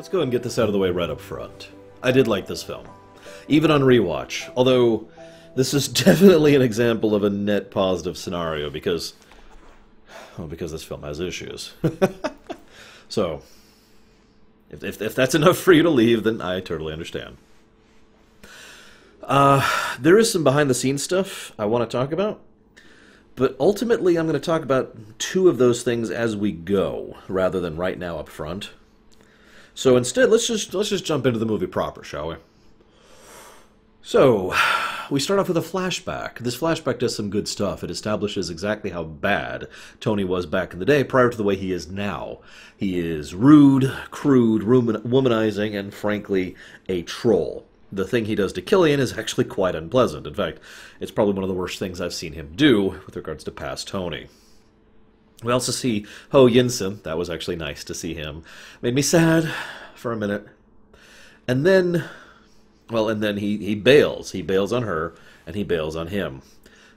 Let's go and get this out of the way right up front. I did like this film, even on rewatch, although this is definitely an example of a net positive scenario because this film has issues. So, if that's enough for you to leave, then I totally understand. There is some behind-the-scenes stuff I want to talk about, but ultimately I'm going to talk about two of those things as we go, rather than right now up front. So instead, let's just jump into the movie proper, shall we? So, we start off with a flashback. This flashback does some good stuff. It establishes exactly how bad Tony was back in the day prior to the way he is now. He is rude, crude, womanizing, and frankly, a troll. The thing he does to Killian is actually quite unpleasant. In fact, it's probably one of the worst things I've seen him do with regards to past Tony. We also see Ho Yinsen. That was actually nice to see him. Made me sad for a minute. And then, he bails. He bails on her, and he bails on him.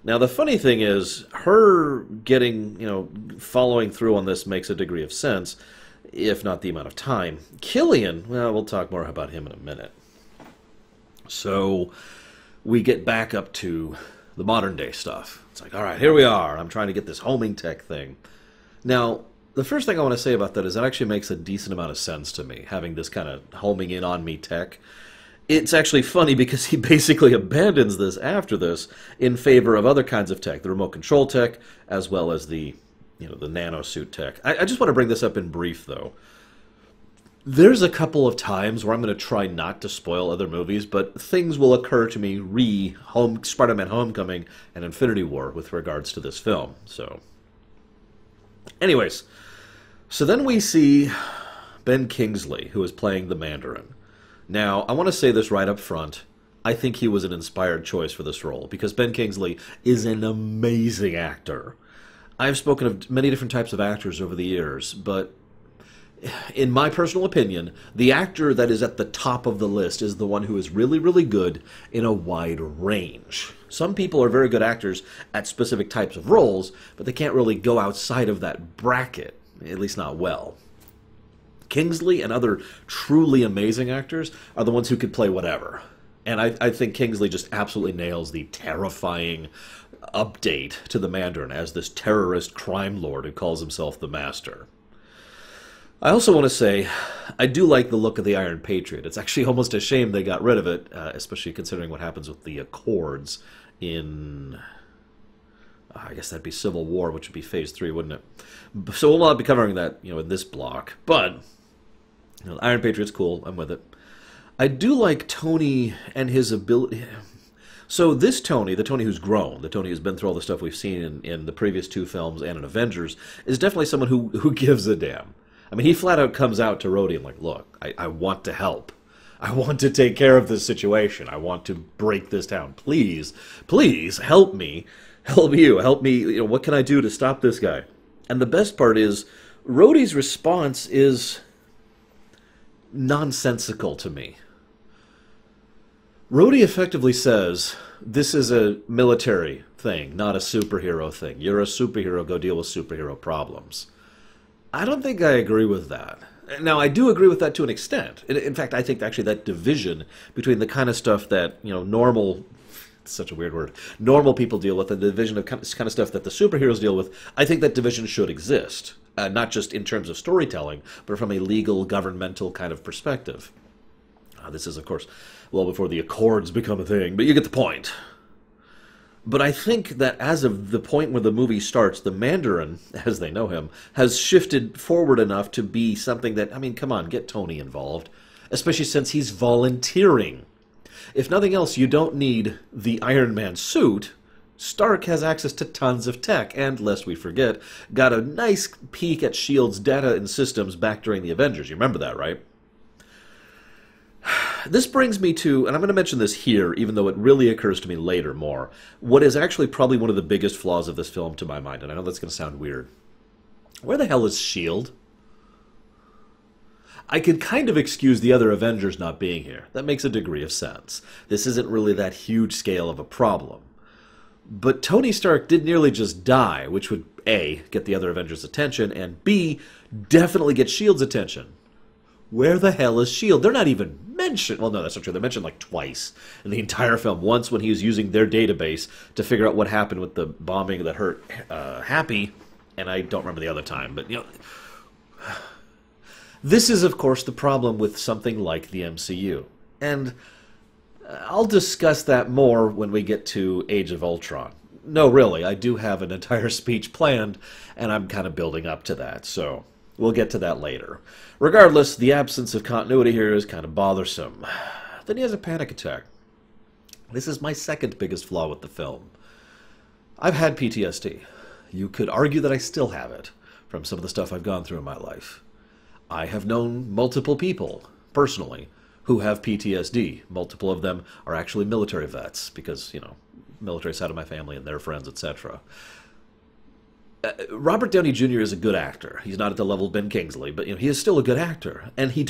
Now, the funny thing is, her getting, following through on this makes a degree of sense, if not the amount of time. Killian, well, we'll talk more about him in a minute. So, we get back up to the modern day stuff. It's like, all right, here we are. I'm trying to get this homing tech thing. Now, the first thing I want to say about that is that actually makes a decent amount of sense to me, having this kind of homing in on me tech. It's actually funny because he basically abandons this after this in favor of other kinds of tech, the remote control tech, as well as the nanosuit tech. I just want to bring this up in brief, though. There's a couple of times where I'm going to try not to spoil other movies, but things will occur to me Spider-Man Homecoming and Infinity War with regards to this film. So, anyways, so then we see Ben Kingsley, who is playing the Mandarin. Now, I want to say this right up front. I think he was an inspired choice for this role, because Ben Kingsley is an amazing actor. I've spoken of many different types of actors over the years, but in my personal opinion, the actor that is at the top of the list is the one who is really, really good in a wide range. Some people are very good actors at specific types of roles, but they can't really go outside of that bracket, at least not well. Kingsley and other truly amazing actors are the ones who could play whatever. And I think Kingsley just absolutely nails the terrifying update to the Mandarin as this terrorist crime lord who calls himself the Master. I also want to say, I do like the look of the Iron Patriot. It's actually almost a shame they got rid of it, especially considering what happens with the Accords in, I guess that'd be Civil War, which would be Phase 3, wouldn't it? So we'll not be covering that, in this block. But, the Iron Patriot's cool. I'm with it. I do like Tony and his ability. So this Tony, the Tony who's grown, the Tony who's been through all the stuff we've seen in the previous two films and in Avengers, is definitely someone who gives a damn. I mean, he flat out comes out to Rhodey and like, look, I want to help. I want to take care of this situation. I want to break this down. Please, please help me. Help you. Help me. What can I do to stop this guy? And the best part is, Rhodey's response is nonsensical to me. Rhodey effectively says, this is a military thing, not a superhero thing. You're a superhero, go deal with superhero problems. I don't think I agree with that. Now, I do agree with that to an extent. In fact, I think actually that division between the kind of stuff that, normal, it's such a weird word, normal people deal with and the division of kind of stuff that the superheroes deal with, I think that division should exist. Not just in terms of storytelling, but from a legal, governmental kind of perspective. This is, of course, well before the Accords become a thing, but you get the point. But I think that as of the point where the movie starts, the Mandarin, as they know him, has shifted forward enough to be something that, I mean, come on, get Tony involved. Especially since he's volunteering. If nothing else, you don't need the Iron Man suit. Stark has access to tons of tech, and, lest we forget, got a nice peek at S.H.I.E.L.D.'s data and systems back during the Avengers. You remember that, right? This brings me to, and I'm going to mention this here, even though it really occurs to me later more, what is actually probably one of the biggest flaws of this film to my mind, and I know that's going to sound weird. Where the hell is S.H.I.E.L.D.? I could kind of excuse the other Avengers not being here. That makes a degree of sense. This isn't really that huge scale of a problem. But Tony Stark did nearly just die, which would, A, get the other Avengers' attention, and B, definitely get S.H.I.E.L.D.'s attention. where the hell is S.H.I.E.L.D.? They're not even mentioned. Well, no, that's not true. They're mentioned like twice in the entire film. Once when he was using their database to figure out what happened with the bombing that hurt Happy, and I don't remember the other time, but, you know... This is, of course, the problem with something like the MCU. And I'll discuss that more when we get to Age of Ultron. No, really, I do have an entire speech planned, and I'm kind of building up to that, so we'll get to that later. Regardless, the absence of continuity here is kind of bothersome. Then he has a panic attack. This is my second biggest flaw with the film. I've had PTSD. You could argue that I still have it, from some of the stuff I've gone through in my life. I have known multiple people, personally, who have PTSD. Multiple of them are actually military vets, because, you know, military side of my family and their friends, etc. Robert Downey Jr. is a good actor. He's not at the level of Ben Kingsley, but, you know, he is still a good actor. And he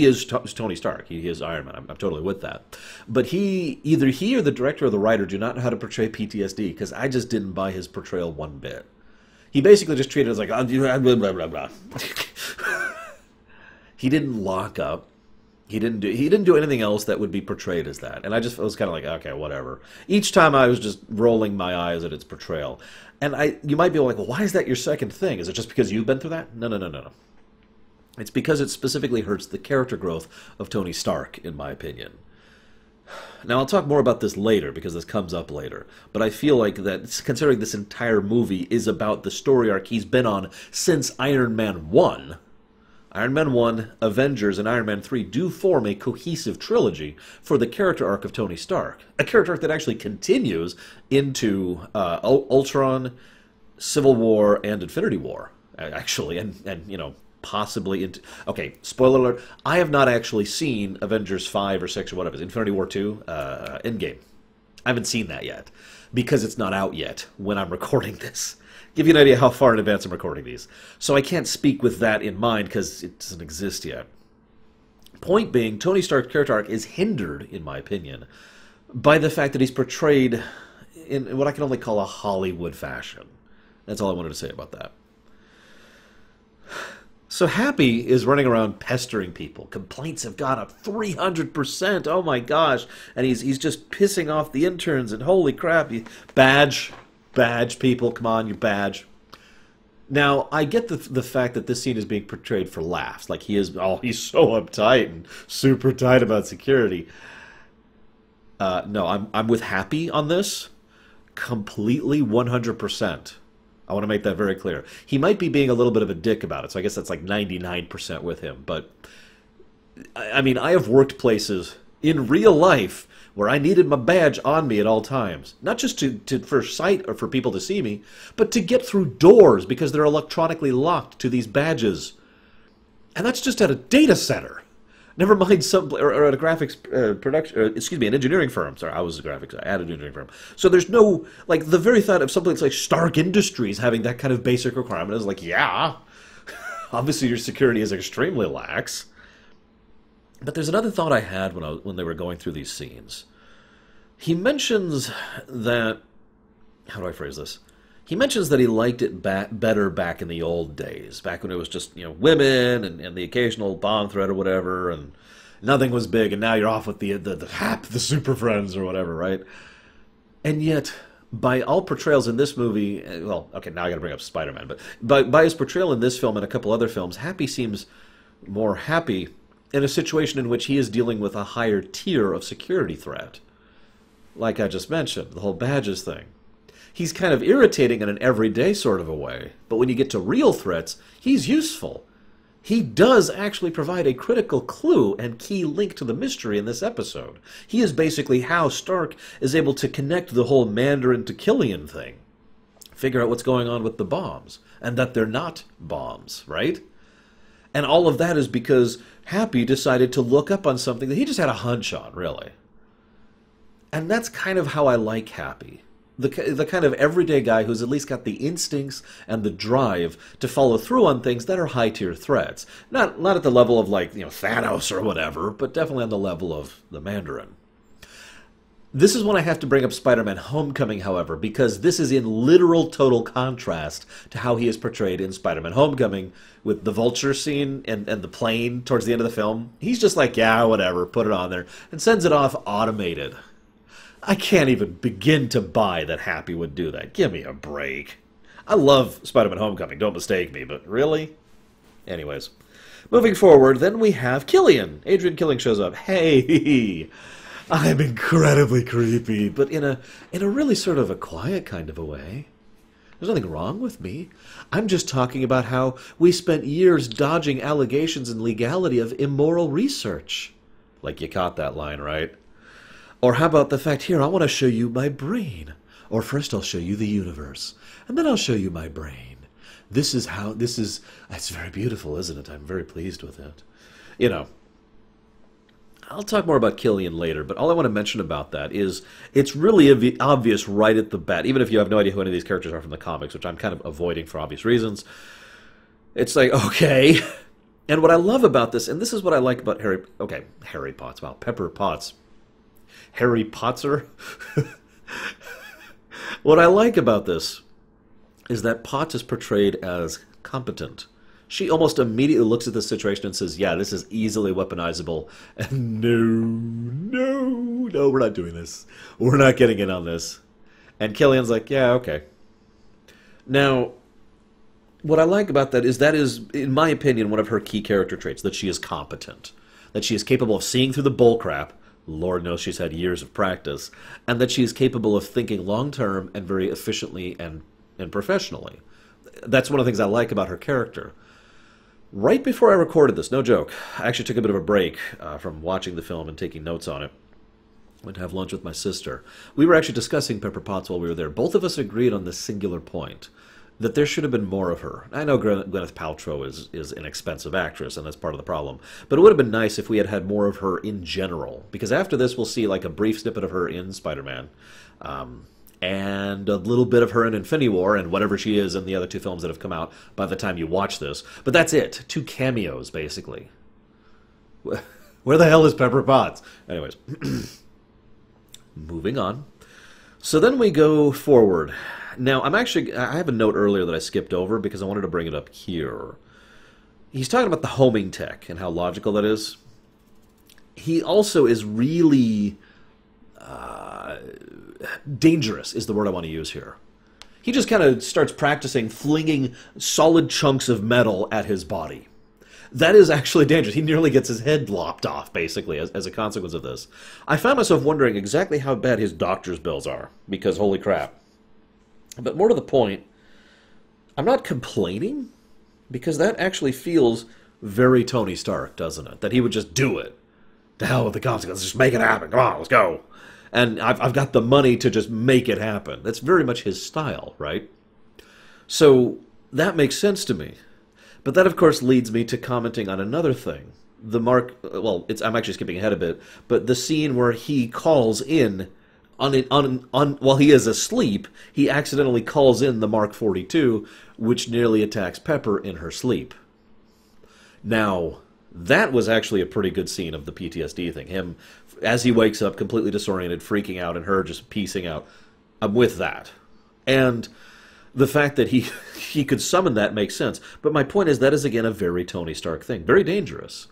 is Tony Stark. He is Iron Man. I'm totally with that. But either he or the director or the writer do not know how to portray PTSD, because I just didn't buy his portrayal one bit. He basically just treated it as like, blah, blah, blah, blah. He didn't lock up. He didn't do anything else that would be portrayed as that. And I just was kind of like, okay, whatever. Each time I was just rolling my eyes at its portrayal. And you might be like, well, why is that your second thing? Is it just because you've been through that? No. It's because it specifically hurts the character growth of Tony Stark, in my opinion. Now, I'll talk more about this later, because this comes up later. But I feel like that, considering this entire movie is about the story arc he's been on since Iron Man 1... Iron Man 1, Avengers, and Iron Man 3 do form a cohesive trilogy for the character arc of Tony Stark. A character arc that actually continues into Ultron, Civil War, and Infinity War, actually, and you know, possibly into... Okay, spoiler alert, I have not actually seen Avengers 5 or 6 or whatever, Infinity War 2, Endgame. I haven't seen that yet, because it's not out yet when I'm recording this. Give you an idea how far in advance I'm recording these. So I can't speak with that in mind because it doesn't exist yet. Point being, Tony Stark's character arc is hindered, in my opinion, by the fact that he's portrayed in what I can only call a Hollywood fashion. That's all I wanted to say about that. So Happy is running around pestering people. Complaints have gone up 300%. Oh my gosh. And he's just pissing off the interns, and holy crap. Badge, people, come on, you badge. Now, I get the fact that this scene is being portrayed for laughs. Like, he's so uptight and super tight about security. No, I'm with Happy on this. Completely 100%. I want to make that very clear. He might be being a little bit of a dick about it, so I guess that's like 99% with him. But, I mean, I have worked places in real life where I needed my badge on me at all times. Not just for sight or for people to see me, but to get through doors because they're electronically locked to these badges. And that's just at a data center. Never mind or at a graphics an engineering firm. Sorry, I was a graphics, I had an engineering firm. So there's no, like, the very thought of something that's like Stark Industries having that kind of basic requirement is like, yeah, obviously your security is extremely lax. But there's another thought I had when they were going through these scenes. He mentions that... How do I phrase this? He mentions that he liked it better back in the old days, back when it was just, you know, women and the occasional bomb threat or whatever, and nothing was big, and now you're off with the super friends or whatever, right? And yet, by all portrayals in this movie... Well, okay, now I gotta bring up Spider-Man, but by his portrayal in this film and a couple other films, Happy seems more happy in a situation in which he is dealing with a higher tier of security threat. Like I just mentioned, the whole badges thing. He's kind of irritating in an everyday sort of a way, but when you get to real threats, he's useful. He does actually provide a critical clue and key link to the mystery in this episode. He is basically how Stark is able to connect the whole Mandarin to Killian thing. Figure out what's going on with the bombs, and that they're not bombs, right? And all of that is because Happy decided to look up on something that he just had a hunch on, really. And that's kind of how I like Happy. The kind of everyday guy who's at least got the instincts and the drive to follow through on things that are high-tier threats. Not at the level of, like, you know, Thanos or whatever, but definitely on the level of the Mandarin. This is when I have to bring up Spider-Man Homecoming, however, because this is in literal total contrast to how he is portrayed in Spider-Man Homecoming with the vulture scene and the plane towards the end of the film. He's just like, yeah, whatever, put it on there, and sends it off automated. I can't even begin to buy that Happy would do that. Give me a break. I love Spider-Man Homecoming, don't mistake me, but really? Anyways, moving forward, then we have Killian. Adrian Killian shows up. Hey, I'm incredibly creepy, but in a really sort of a quiet kind of a way. There's nothing wrong with me. I'm just talking about how we spent years dodging allegations and legality of immoral research. Like, you caught that line, right? Or how about the fact, here, I want to show you my brain. Or first I'll show you the universe, and then I'll show you my brain. It's very beautiful, isn't it? I'm very pleased with it. You know, I'll talk more about Killian later, but all I want to mention about that is it's really obvious right at the bat, even if you have no idea who any of these characters are from the comics, which I'm kind of avoiding for obvious reasons. It's like, okay. And what I love about this, and this is what I like about Harry Potts, wow, Pepper Potts. Harry Potzer? What I like about this is that Potts is portrayed as competent. She almost immediately looks at the situation and says, yeah, this is easily weaponizable. And no, we're not doing this. We're not getting in on this. And Killian's like, yeah, okay. Now, what I like about that is, in my opinion, one of her key character traits, that she is competent. That she is capable of seeing through the bullcrap. Lord knows she's had years of practice. And that she is capable of thinking long-term and very efficiently and professionally. That's one of the things I like about her character. Right before I recorded this, no joke, I actually took a bit of a break from watching the film and taking notes on it. Went to have lunch with my sister. We were actually discussing Pepper Potts while we were there. Both of us agreed on this singular point, that there should have been more of her. I know Gwyneth Paltrow is an expensive actress, and that's part of the problem. But it would have been nice if we had had more of her in general. Because after this, we'll see like a brief snippet of her in Spider-Man. And a little bit of her in Infinity War and whatever she is in the other two films that have come out by the time you watch this. But that's it. 2 cameos, basically. Where the hell is Pepper Potts? Anyways. Moving on. So then we go forward. Now, I have a note earlier that I skipped over because I wanted to bring it up here. He's talking about the homing tech and how logical that is. He also is really... dangerous is the word I want to use here. He just kind of starts practicing flinging solid chunks of metal at his body. That is actually dangerous. He nearly gets his head lopped off, basically, as a consequence of this. I found myself wondering exactly how bad his doctor's bills are, because holy crap. But more to the point, I'm not complaining, because that actually feels very Tony Stark, doesn't it? That he would just do it. To hell with the consequences, just make it happen. Come on, let's go. And I've got the money to just make it happen. That's very much his style, right? So that makes sense to me. But that, of course, leads me to commenting on another thing. I'm actually skipping ahead a bit, but the scene where he calls in, while he is asleep, he accidentally calls in the Mark 42, which nearly attacks Pepper in her sleep. Now, that was actually a pretty good scene of the PTSD thing. Him, as he wakes up, completely disoriented, freaking out, and her just piecing out. I'm with that. And the fact that he could summon that makes sense. But my point is that is, again, a very Tony Stark thing. Very dangerous.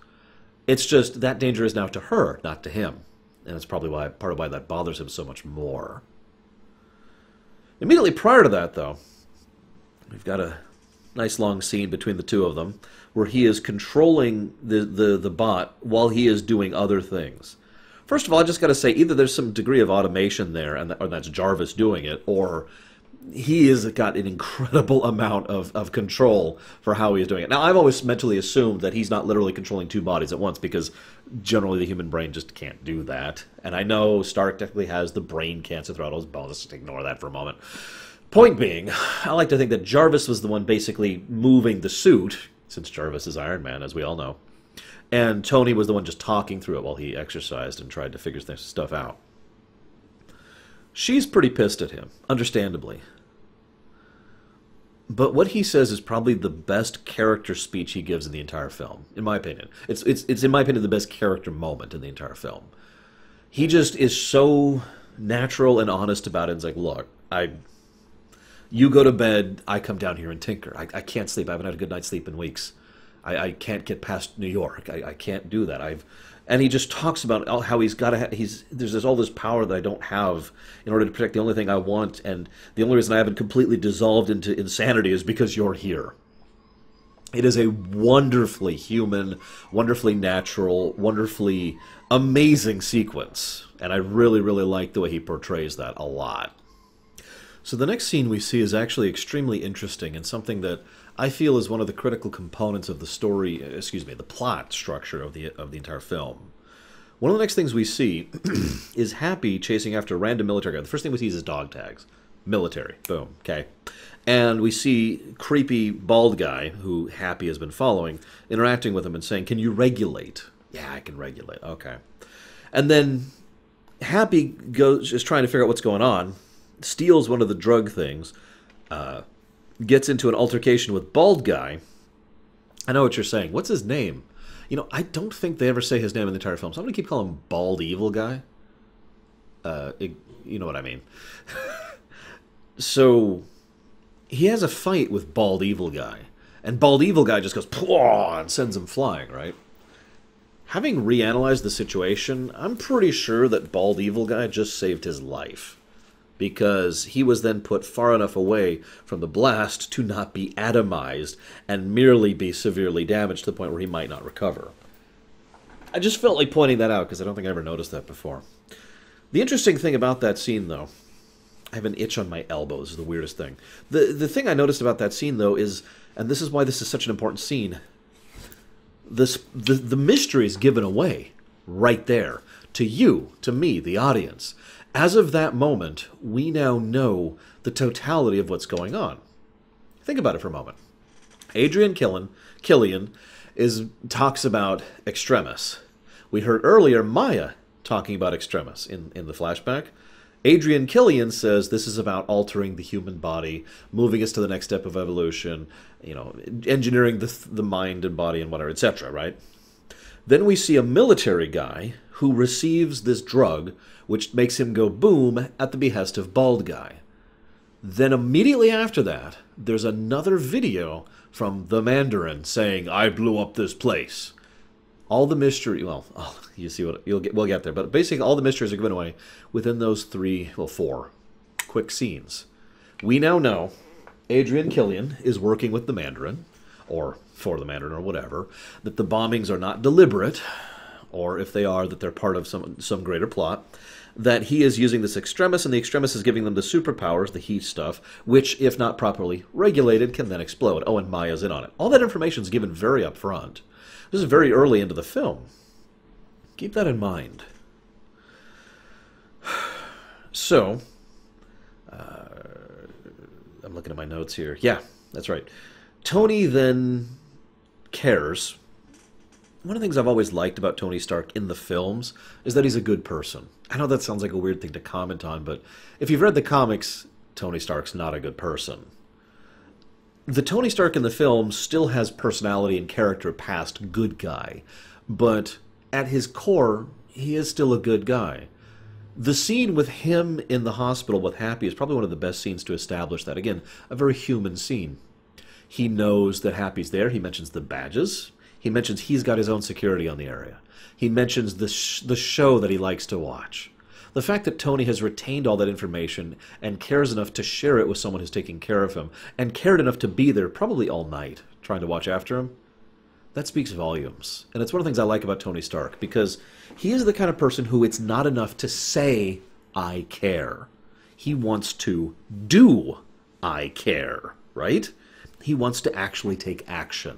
It's just that danger is now to her, not to him. And it's probably part of why that bothers him so much more. Immediately prior to that, though, we've got a nice long scene between the two of them where he is controlling the bot while he is doing other things. First of all, I just got to say, either there's some degree of automation there, or that's Jarvis doing it, or he has got an incredible amount of control for how he's doing it. Now, I've always mentally assumed that he's not literally controlling 2 bodies at once, because generally the human brain just can't do that. And I know Stark technically has the brain cancer throughout all his bones. Let's just ignore that for a moment. Point being, I like to think that Jarvis was the one basically moving the suit, since Jarvis is Iron Man, as we all know. And Tony was the one just talking through it while he exercised and tried to figure stuff out. She's pretty pissed at him, understandably. But what he says is probably the best character speech he gives in the entire film, in my opinion. It's in my opinion, the best character moment in the entire film. He just is so natural and honest about it. It's like, look, you go to bed, I come down here and tinker. I can't sleep. I haven't had a good night's sleep in weeks. I can't get past New York. I can't do that. And he just talks about how he's got to. There's all this power that I don't have in order to protect the only thing I want, and the only reason I haven't completely dissolved into insanity is because you're here. It is a wonderfully human, wonderfully natural, wonderfully amazing sequence, and I really, really like the way he portrays that a lot. So the next scene we see is actually extremely interesting and something that I feel is one of the critical components of the story, the plot structure of the entire film. One of the next things we see is Happy chasing after a random military guy. The first thing we see is his dog tags. Military. Boom. Okay. And we see creepy bald guy, who Happy has been following, interacting with him and saying, "Can you regulate?" "Yeah, I can regulate." Okay. And then Happy is trying to figure out what's going on, steals one of the drug things, gets into an altercation with bald guy. I know what you're saying. What's his name? You know, I don't think they ever say his name in the entire film, so I'm going to keep calling him Bald Evil Guy. You know what I mean. So he has a fight with Bald Evil Guy, and Bald Evil Guy just goes, "Pwah," and sends him flying, right? Having reanalyzed the situation, I'm pretty sure that Bald Evil Guy just saved his life, because he was then put far enough away from the blast to not be atomized and merely be severely damaged to the point where he might not recover. I just felt like pointing that out because I don't think I ever noticed that before. The interesting thing about that scene, though, I have an itch on my elbow. This is the weirdest thing. The thing I noticed about that scene, though, is, and this is why this is such an important scene, the mystery is given away right there to you, to me, the audience. As of that moment, we now know the totality of what's going on. Think about it for a moment. Adrian Killian talks about Extremis. We heard earlier Maya talking about Extremis in the flashback. Adrian Killian says this is about altering the human body, moving us to the next step of evolution, engineering the mind and body and whatever, etc., right? Then we see a military guy who receives this drug, which makes him go boom at the behest of Bald Guy. Then immediately after that, there's another video from the Mandarin saying, "I blew up this place." All the mystery, you see what we'll get there, but basically all the mysteries are given away within those four quick scenes. We now know Adrian Killian is working with the Mandarin, or for the Mandarin, or whatever, that the bombings are not deliberate, or if they are, that they're part of some greater plot, that he is using this Extremis, and the Extremis is giving them the superpowers, the heat stuff, which, if not properly regulated, can then explode. Oh, and Maya's in on it. All that information is given very upfront. This is very early into the film. Keep that in mind. So, I'm looking at my notes here. Yeah, that's right. Tony then cares. One of the things I've always liked about Tony Stark in the films is that he's a good person. I know that sounds like a weird thing to comment on, but if you've read the comics, Tony Stark's not a good person. The Tony Stark in the film still has personality and character past good guy, but at his core, he is still a good guy. The scene with him in the hospital with Happy is probably one of the best scenes to establish that. Again, a very human scene. He knows that Happy's there. He mentions the badges. He mentions he's got his own security on the area. He mentions the show that he likes to watch. The fact that Tony has retained all that information and cares enough to share it with someone who's taking care of him, and cared enough to be there probably all night trying to watch after him, that speaks volumes. And it's one of the things I like about Tony Stark, because he is the kind of person who it's not enough to say, "I care." He wants to do "I care," right? He wants to actually take action.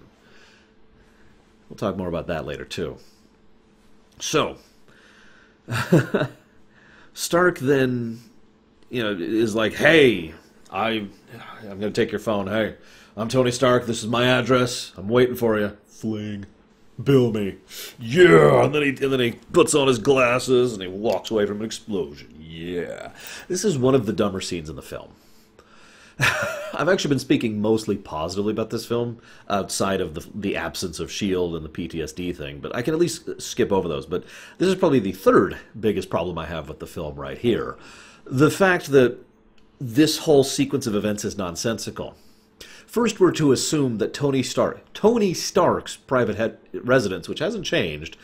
We'll talk more about that later, too. So, Stark then, is like, "Hey, I'm going to take your phone. Hey, I'm Tony Stark. This is my address. I'm waiting for you. Fling. Bill me." Yeah. And then he puts on his glasses and he walks away from an explosion. Yeah. This is one of the dumber scenes in the film. I've actually been speaking mostly positively about this film, outside of the absence of S.H.I.E.L.D. and the PTSD thing, but I can at least skip over those. But this is probably the third biggest problem I have with the film right here. The fact that this whole sequence of events is nonsensical. First, we're to assume that Tony Stark's private residence, which hasn't changed,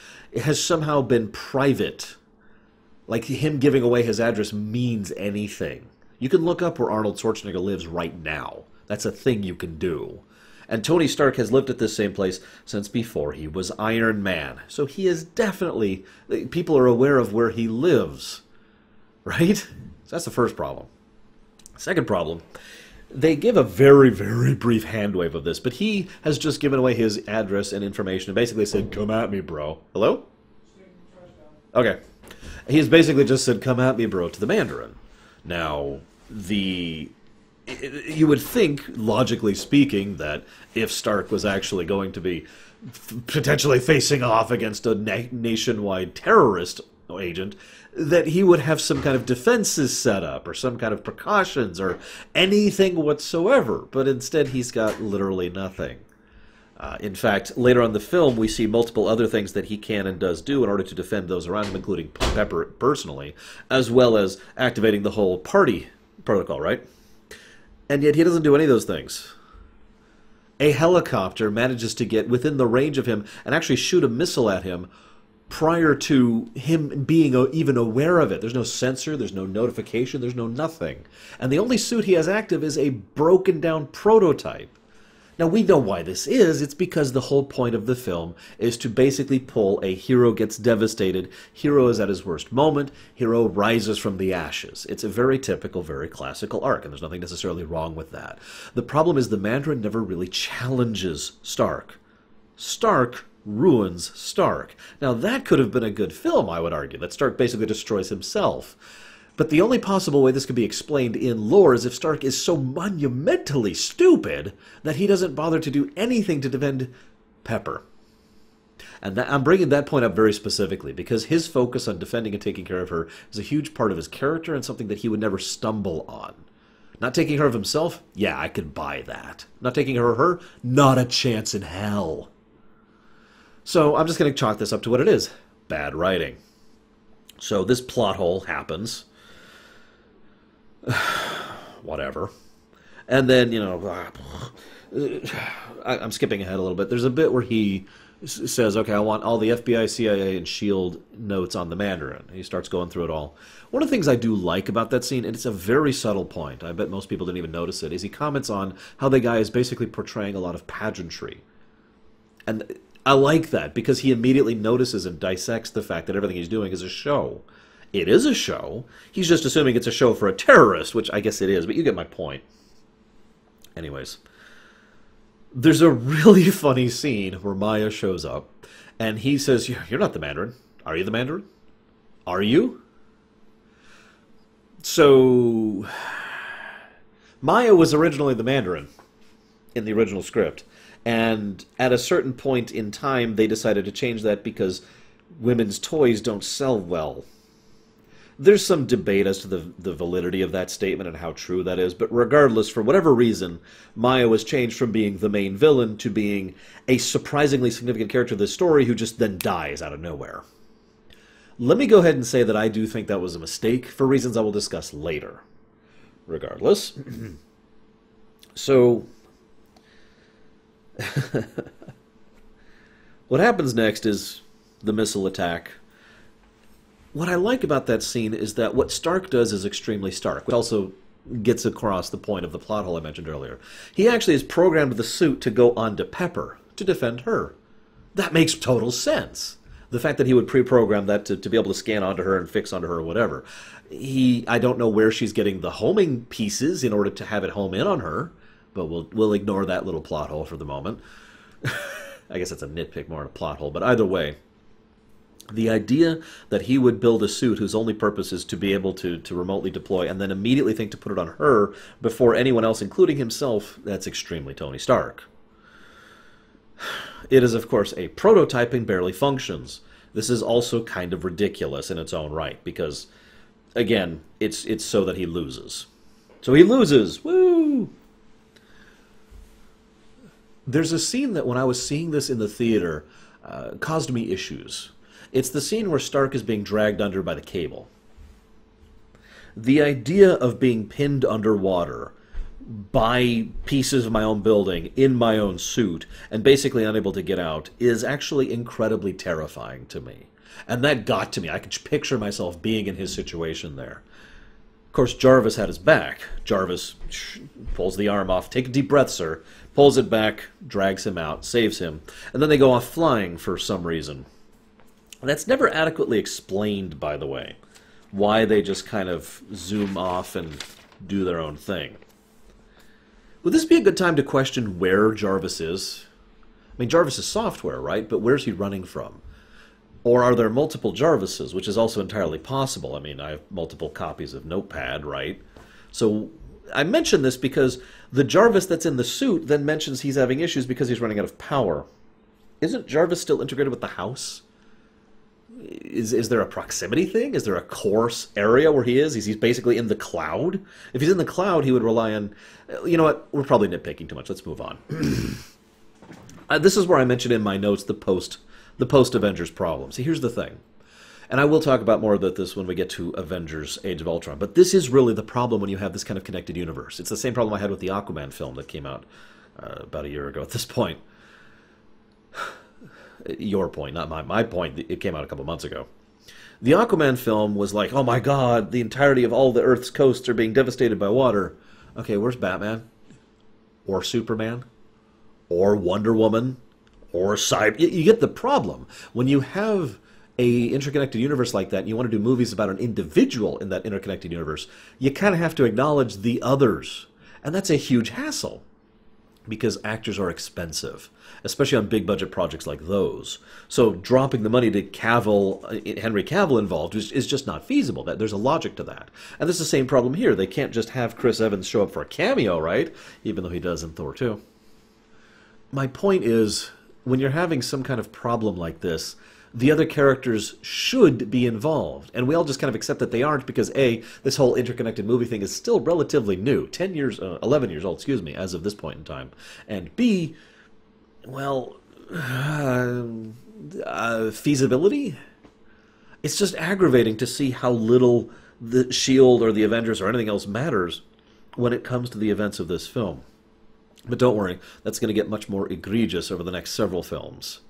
has somehow been private. Like him giving away his address means anything. You can look up where Arnold Schwarzenegger lives right now. That's a thing you can do. And Tony Stark has lived at this same place since before he was Iron Man. So he is definitely... people are aware of where he lives. Right? So that's the first problem. Second problem, they give a very, very brief hand wave of this, but he has just given away his address and information and basically said, come at me, bro. Hello? Okay. He's basically just said, come at me, bro, to the Mandarin. Now, you would think, logically speaking, that if Stark was actually going to be potentially facing off against a nationwide terrorist agent, that he would have some kind of defenses set up or some kind of precautions or anything whatsoever. But instead, he's got literally nothing. In fact, later on in the film, we see multiple other things that he can and does do in order to defend those around him, including Pepper personally, as well as activating the whole party protocol, right? And yet he doesn't do any of those things. A helicopter manages to get within the range of him and actually shoot a missile at him prior to him being even aware of it. There's no sensor, there's no notification, there's no nothing. And the only suit he has active is a broken down prototype. Now, we know why this is. It's because the whole point of the film is to basically pull a hero gets devastated, hero is at his worst moment, hero rises from the ashes. It's a very typical, very classical arc, and there's nothing necessarily wrong with that. The problem is the Mandarin never really challenges Stark. Stark ruins Stark. Now, that could have been a good film, I would argue, that Stark basically destroys himself. But the only possible way this could be explained in lore is if Stark is so monumentally stupid that he doesn't bother to do anything to defend Pepper. And I'm bringing that point up very specifically because his focus on defending and taking care of her is a huge part of his character and something that he would never stumble on. Not taking care of himself? Yeah, I could buy that. Not taking care of her? Not a chance in hell. So I'm just going to chalk this up to what it is. Bad writing. So this plot hole happens. Whatever. And then, I'm skipping ahead a little bit. There's a bit where he says, okay, I want all the FBI, CIA, and S.H.I.E.L.D. notes on the Mandarin. He starts going through it all. One of the things I do like about that scene, and it's a very subtle point, I bet most people didn't even notice it, is he comments on how the guy is basically portraying a lot of pageantry. And I like that, because he immediately notices and dissects the fact that everything he's doing is a show. It is a show. He's just assuming it's a show for a terrorist, which I guess it is, but you get my point. Anyways, there's a really funny scene where Maya shows up, and he says, you're not the Mandarin. Are you the Mandarin? Are you? So, Maya was originally the Mandarin in the original script, and at a certain point in time, they decided to change that because women's toys don't sell well. There's some debate as to the validity of that statement and how true that is, but regardless, for whatever reason, Maya was changed from being the main villain to being a surprisingly significant character of this story who just then dies out of nowhere. Let me go ahead and say that I do think that was a mistake, for reasons I will discuss later. Regardless. So, what happens next is the missile attack. What I like about that scene is that what Stark does is extremely Stark, which also gets across the point of the plot hole I mentioned earlier. He actually has programmed the suit to go onto Pepper, to defend her. That makes total sense. The fact that he would pre-program that to be able to scan onto her and fix onto her or whatever. I don't know where she's getting the homing pieces in order to have it home in on her, but we'll ignore that little plot hole for the moment. I guess that's a nitpick more than a plot hole, but either way. The idea that he would build a suit whose only purpose is to be able to remotely deploy and then immediately think to put it on her before anyone else, including himself, that's extremely Tony Stark. It is, of course, a prototype and barely functions. This is also kind of ridiculous in its own right because, again, it's so that he loses. So he loses. Woo! There's a scene that when I was seeing this in the theater caused me issues. It's the scene where Stark is being dragged under by the cable. The idea of being pinned underwater by pieces of my own building in my own suit and basically unable to get out is actually incredibly terrifying to me. And that got to me. I could picture myself being in his situation there. Of course, Jarvis had his back. Jarvis pulls the arm off. Take a deep breath, sir. Pulls it back, drags him out, saves him. And then they go off flying for some reason. That's never adequately explained, by the way. Why they just kind of zoom off and do their own thing. Would this be a good time to question where Jarvis is? I mean, Jarvis is software, right? But where's he running from? Or are there multiple Jarvises, which is also entirely possible. I mean, I have multiple copies of Notepad, right? So I mention this because the Jarvis that's in the suit then mentions he's having issues because he's running out of power. Isn't Jarvis still integrated with the house? Is there a proximity thing? Is there a coarse area where he is? Is he basically in the cloud? If he's in the cloud, he would rely on... You know what? We're probably nitpicking too much. Let's move on. This is where I mentioned in my notes the post-Avengers problem. See, here's the thing. And I will talk about more about this when we get to Avengers Age of Ultron. But this is really the problem when you have this kind of connected universe. It's the same problem I had with the Aquaman film that came out about a year ago at this point. Your point, not mine. My point, it came out a couple months ago. The Aquaman film was like, oh my god, the entirety of all the Earth's coasts are being devastated by water. Okay, where's Batman? Or Superman? Or Wonder Woman? Or Cyber... You get the problem. When you have a interconnected universe like that, and you want to do movies about an individual in that interconnected universe, you kind of have to acknowledge the others. And that's a huge hassle. Because actors are expensive, especially on big-budget projects like those. So dropping the money to Henry Cavill involved is just not feasible. There's a logic to that. And this is the same problem here. They can't just have Chris Evans show up for a cameo, right? Even though he does in Thor 2. My point is, when you're having some kind of problem like this, the other characters should be involved. And we all just kind of accept that they aren't because, A, this whole interconnected movie thing is still relatively new. 11 years old, excuse me, as of this point in time. And B, well, feasibility? It's just aggravating to see how little the S.H.I.E.L.D. or the Avengers or anything else matters when it comes to the events of this film. But don't worry, that's going to get much more egregious over the next several films.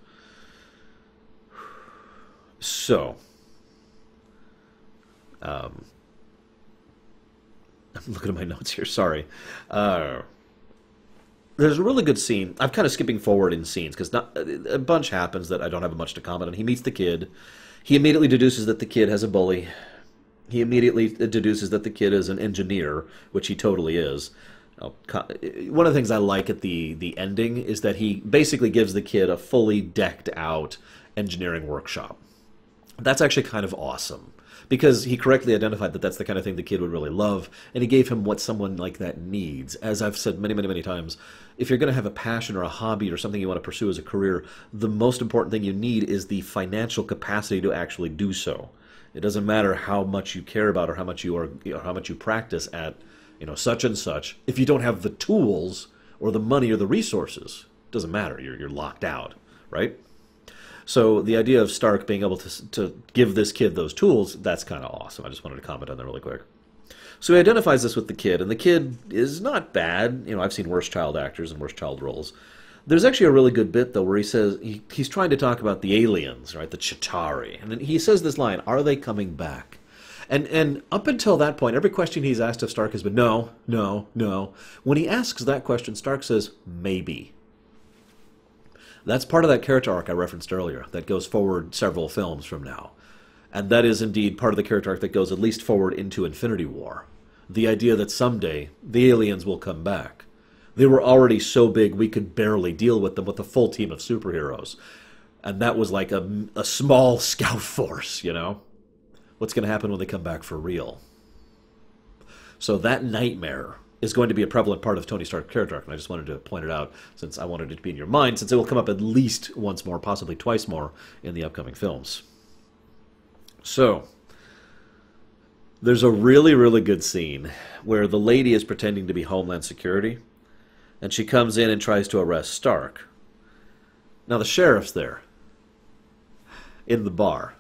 So, I'm looking at my notes here, sorry. There's a really good scene. I'm kind of skipping forward in scenes because a bunch happens that I don't have much to comment on. He meets the kid. He immediately deduces that the kid has a bully. He immediately deduces that the kid is an engineer, which he totally is. One of the things I like at the ending is that he basically gives the kid a fully decked out engineering workshop. That's actually kind of awesome, because he correctly identified that that's the kind of thing the kid would really love, and he gave him what someone like that needs. As I've said many, many, many times, if you're going to have a passion or a hobby or something you want to pursue as a career, the most important thing you need is the financial capacity to actually do so. It doesn't matter how much you care about or how much you practice at, such and such. If you don't have the tools or the money or the resources, it doesn't matter. You're locked out, right? So the idea of Stark being able to give this kid those tools, that's kind of awesome. I just wanted to comment on that really quick. So he identifies this with the kid, and the kid is not bad. I've seen worse child actors and worse child roles. There's actually a really good bit, though, where he says, he's trying to talk about the aliens, right, the Chitauri. And he says this line, are they coming back? And up until that point, every question he's asked of Stark has been, no, no, no. When he asks that question, Stark says, maybe. That's part of that character arc I referenced earlier that goes forward several films from now. And that is indeed part of the character arc that goes at least forward into Infinity War. The idea that someday the aliens will come back. They were already so big we could barely deal with them with a full team of superheroes. And that was like a small scout force, What's going to happen when they come back for real? So that nightmare is going to be a prevalent part of Tony Stark's character arc, and I just wanted to point it out since I wanted it to be in your mind, since it will come up at least once more, possibly twice more, in the upcoming films. So, There's a really, really good scene where the lady is pretending to be Homeland Security, and she comes in and tries to arrest Stark. Now the sheriff's there, in the bar.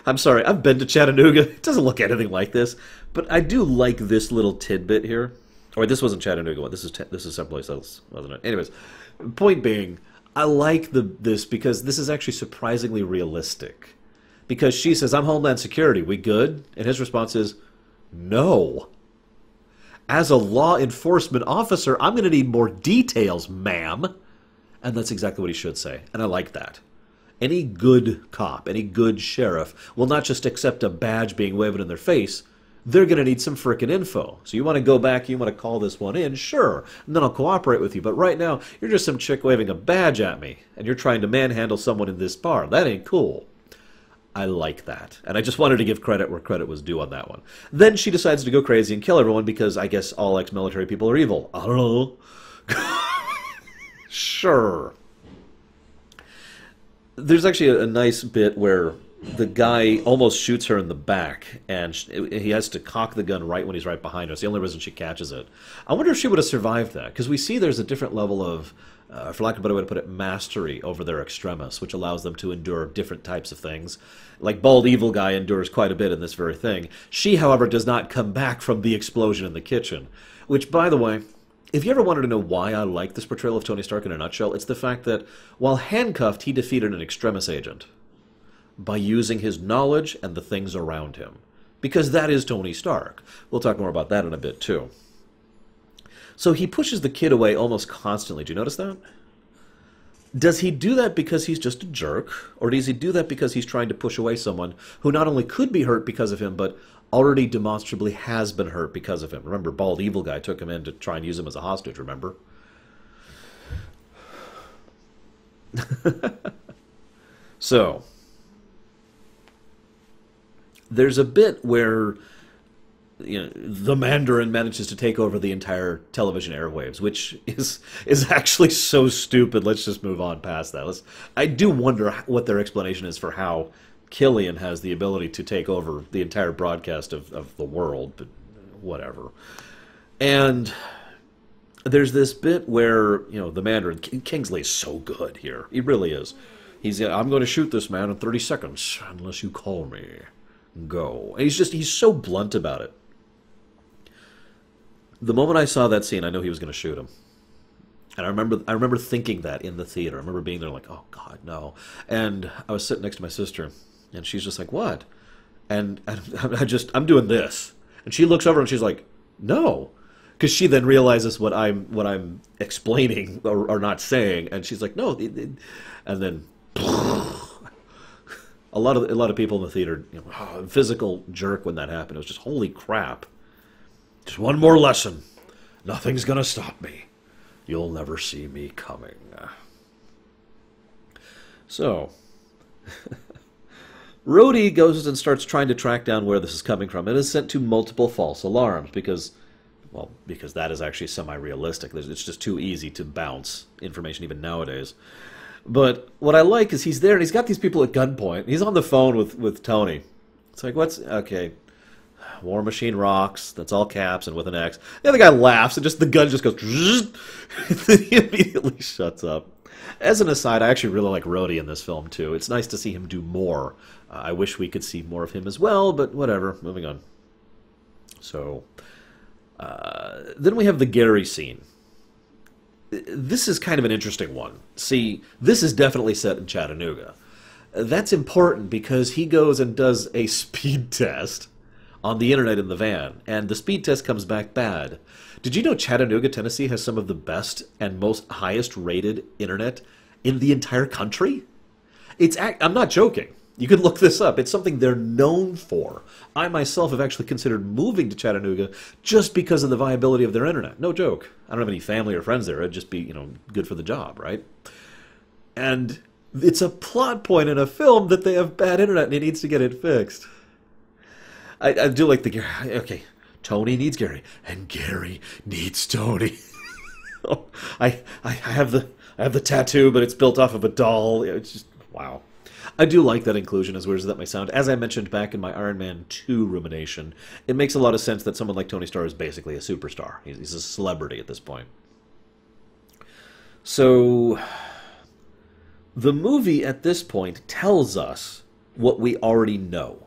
I'm sorry, I've been to Chattanooga. It doesn't look anything like this, but I do like this little tidbit here. Or this wasn't Chattanooga. This is someplace else, wasn't it? Anyways, point being, I like this because this is actually surprisingly realistic. Because she says, "I'm Homeland Security. We good?" And his response is, "No. As a law enforcement officer, I'm going to need more details, ma'am." And that's exactly what he should say. And I like that. Any good cop, any good sheriff will not just accept a badge being waved in their face. They're going to need some frickin' info. So you want to go back, you want to call this one in, sure, and then I'll cooperate with you. But right now, you're just some chick waving a badge at me, and you're trying to manhandle someone in this bar. That ain't cool. I like that. And I just wanted to give credit where credit was due on that one. Then she decides to go crazy and kill everyone because I guess all ex-military people are evil. I don't know. Sure. There's actually a nice bit where the guy almost shoots her in the back, and he has to cock the gun right when he's right behind her. It's the only reason she catches it. I wonder if she would have survived that, because we see there's a different level of, for lack of a better way to put it, mastery over their extremis, which allows them to endure different types of things. Like Bald Evil Guy endures quite a bit in this very thing. She, however, does not come back from the explosion in the kitchen, which, by the way, if you ever wanted to know why I like this portrayal of Tony Stark in a nutshell, it's the fact that while handcuffed, he defeated an extremis agent by using his knowledge and the things around him. Because that is Tony Stark. We'll talk more about that in a bit, too. So he pushes the kid away almost constantly. Do you notice that? Does he do that because he's just a jerk? Or does he do that because he's trying to push away someone who not only could be hurt because of him, but already demonstrably has been hurt because of him? Remember, Bald Evil Guy took him in to try and use him as a hostage, remember? So there's a bit where the Mandarin manages to take over the entire television airwaves, which is actually so stupid. Let's just move on past that. I do wonder what their explanation is for how Killian has the ability to take over the entire broadcast of the world, but whatever. And there's this bit where, the Mandarin, Kingsley is so good here. He really is. I'm going to shoot this man in 30 seconds, unless you call me. Go. And he's so blunt about it. The moment I saw that scene, I knew he was going to shoot him. And I remember thinking that in the theater. I remember being there like, oh, God, no. And I was sitting next to my sister, and she's just like, what? And I'm doing this. And she looks over and she's like, no. Because she then realizes what I'm explaining or not saying. And she's like, no. And then a lot of people in the theater, physical jerk when that happened. It was just, holy crap. Just one more lesson. Nothing's going to stop me. You'll never see me coming. So, Rhodey goes and starts trying to track down where this is coming from. It is sent to multiple false alarms because that is actually semi-realistic. It's just too easy to bounce information even nowadays. But what I like is he's there and he's got these people at gunpoint. He's on the phone with Tony. It's like, okay, War Machine rocks, that's all caps and with an X. The other guy laughs and the gun just goes, and then he immediately shuts up. As an aside, I actually really like Rhodey in this film too. It's nice to see him do more. I wish we could see more of him as well, but whatever, moving on. So, then we have the Gary scene. This is kind of an interesting one. See, this is definitely set in Chattanooga. That's important because he goes and does a speed test on the internet in the van, and the speed test comes back bad. Did you know Chattanooga, Tennessee has some of the best and most highest rated internet in the entire country? I'm not joking. You can look this up. It's something they're known for. I myself have actually considered moving to Chattanooga just because of the viability of their internet. No joke. I don't have any family or friends there. It'd just be, good for the job, right? And it's a plot point in a film that they have bad internet and he needs to get it fixed. I do like the okay, Tony needs Gary, and Gary needs Tony. I have the tattoo, but it's built off of a doll. It's just wow. I do like that inclusion, as weird as that may sound. As I mentioned back in my Iron Man 2 rumination, it makes a lot of sense that someone like Tony Stark is basically a superstar. He's a celebrity at this point. So, the movie at this point tells us what we already know.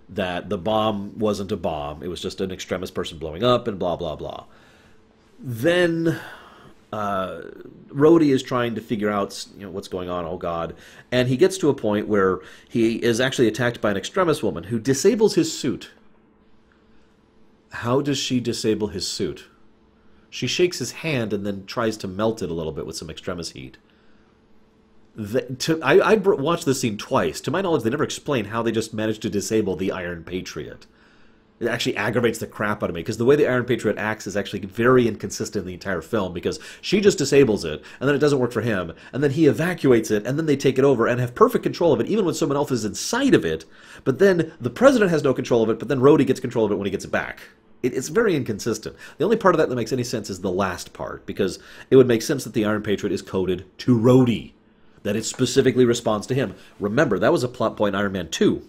That the bomb wasn't a bomb, it was just an extremist person blowing up, and blah, blah, blah. Then Rhodey is trying to figure out what's going on, oh god, and he gets to a point where he is actually attacked by an extremist woman who disables his suit. How does she disable his suit? She shakes his hand and then tries to melt it a little bit with some extremist heat. I watched this scene twice. To my knowledge, they never explain how they just managed to disable the Iron Patriot. It actually aggravates the crap out of me, because the way the Iron Patriot acts is actually very inconsistent in the entire film, because she just disables it, and then it doesn't work for him, and then he evacuates it, and then they take it over and have perfect control of it, even when someone else is inside of it, but then the President has no control of it, but then Rhodey gets control of it when he gets it back. It's very inconsistent. The only part of that makes any sense is the last part, because it would make sense that the Iron Patriot is coded to Rhodey, that it specifically responds to him. Remember, that was a plot point in Iron Man 2,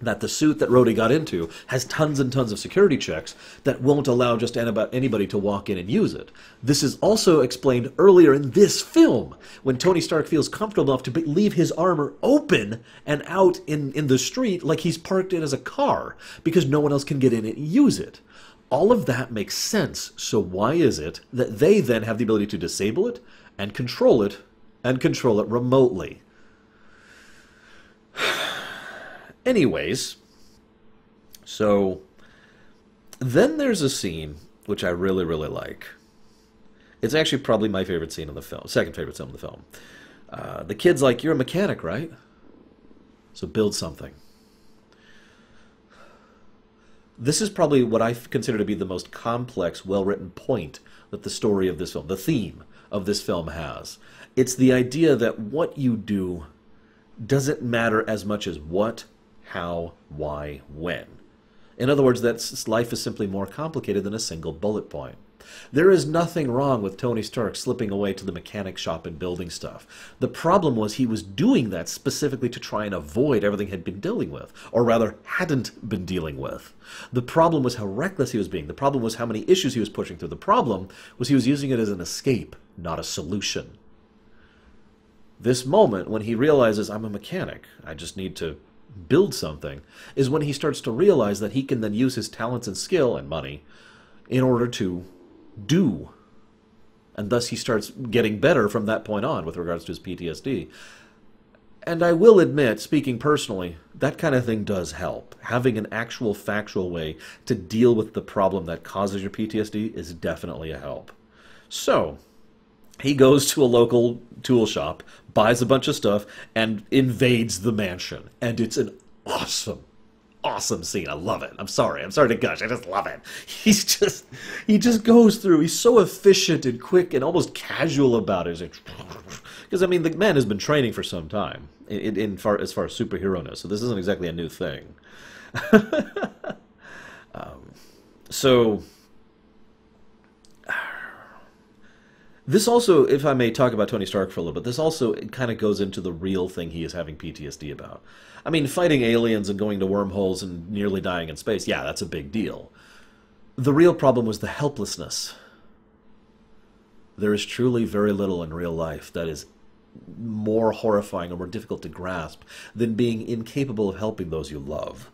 that the suit that Rhodey got into has tons and tons of security checks that won't allow just anybody to walk in and use it. This is also explained earlier in this film, when Tony Stark feels comfortable enough to leave his armor open and out in the street like he's parked it as a car, because no one else can get in it and use it. All of that makes sense, so why is it that they then have the ability to disable it and control it remotely? Anyways, so then there's a scene which I really, really like. It's actually probably my favorite scene in the film, second favorite scene in the film. The kid's like, "You're a mechanic, right? So build something." This is probably what I consider to be the most complex, well-written point that the story of this film, the theme of this film has. It's the idea that what you do doesn't matter as much as what, how, why, when. In other words, that life is simply more complicated than a single bullet point. There is nothing wrong with Tony Stark slipping away to the mechanic shop and building stuff. The problem was he was doing that specifically to try and avoid everything he'd been dealing with, or rather, hadn't been dealing with. The problem was how reckless he was being. The problem was how many issues he was pushing through. The problem was he was using it as an escape, not a solution. This moment, when he realizes, I'm a mechanic, I just need to build something, is when he starts to realize that he can then use his talents and skill and money in order to do. And thus he starts getting better from that point on with regards to his PTSD. And I will admit, speaking personally, that kind of thing does help. Having an actual factual way to deal with the problem that causes your PTSD is definitely a help. So he goes to a local tool shop, buys a bunch of stuff, and invades the mansion. And it's an awesome, awesome scene. I love it. I'm sorry to gush. I just love it. He just goes through. He's so efficient and quick and almost casual about it. Because, I mean, the man has been training for some time as far as superhero-ness, so this isn't exactly a new thing. So this also, if I may talk about Tony Stark for a little bit, this also kind of goes into the real thing he is having PTSD about. I mean, fighting aliens and going to wormholes and nearly dying in space, yeah, that's a big deal. The real problem was the helplessness. There is truly very little in real life that is more horrifying or more difficult to grasp than being incapable of helping those you love.